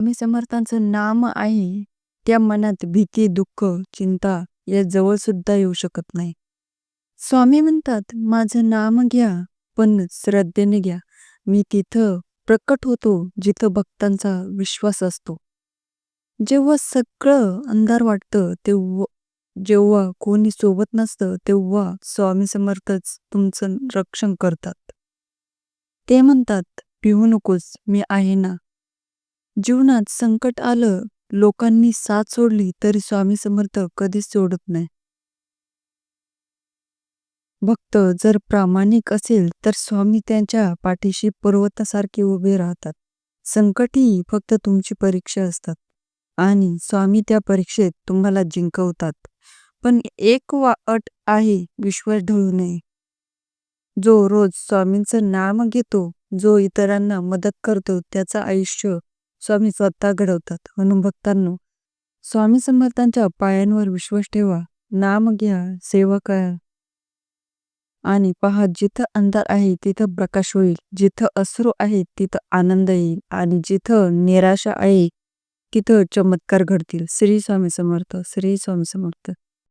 स्वामी समर्थांचं नाम आहे, त्या मनात भीती, दुःख, चिंता या जवळ सुद्धा येऊ शकत नाही. स्वामी म्हणतात, माझं नाम घ्या, पण श्रद्धेने घ्या. मी तिथं प्रकट होतो जिथं भक्तांचा विश्वास असतो. जेव्हा सगळं अंधार वाटतं, जेव्हा कोणी सोबत नसतं, तेव्हा स्वामी समर्थच तुमचं रक्षण करतात. ते म्हणतात, भिवू नकोस, मी आहे ना. जीवनात संकट आलं, लोकांनी साथ सोडली तरी स्वामी समर्थ कधीच सोडत नाही. भक्त जर प्रामाणिक असेल तर स्वामी त्यांच्या पाठीशी पर्वतासारखे उभे राहतात. संकट ही फक्त तुमची परीक्षा असतात आणि स्वामी त्या परीक्षेत तुम्हाला जिंकवतात. पण एक अट आहे, विश्वास ढळू नये. जो रोज स्वामींचं नाम घेतो, जो इतरांना मदत करतो, त्याचं आयुष्य स्वामी स्वतः घडवतात. म्हणून भक्तांनो, स्वामी समर्थांच्या पायांवर विश्वास ठेवा, नाम घ्या, सेवा करा आणि पहा, जिथं अंधार आहे तिथं प्रकाश होईल, जिथं अश्रू आहेत तिथं आनंद येईल आणि जिथं निराशा आहे तिथं चमत्कार घडतील. श्री स्वामी समर्थ, श्री स्वामी समर्थ.